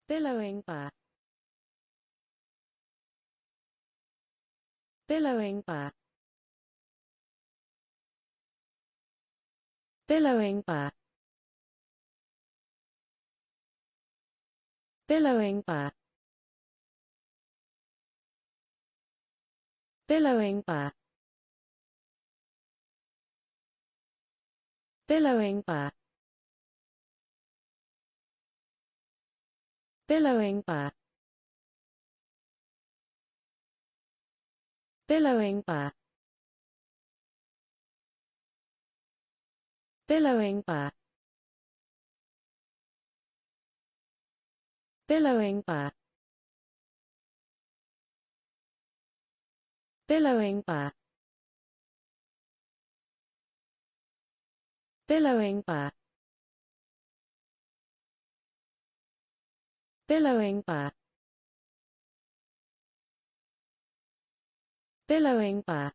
billowing bar, billowing bar, billowing bar, billowing bar, billowing bar, billowing bar, billowing bar, billowing bar, billowing bar, billowing bar, billowing bar, billowing bar, billowing bar, billowing bar,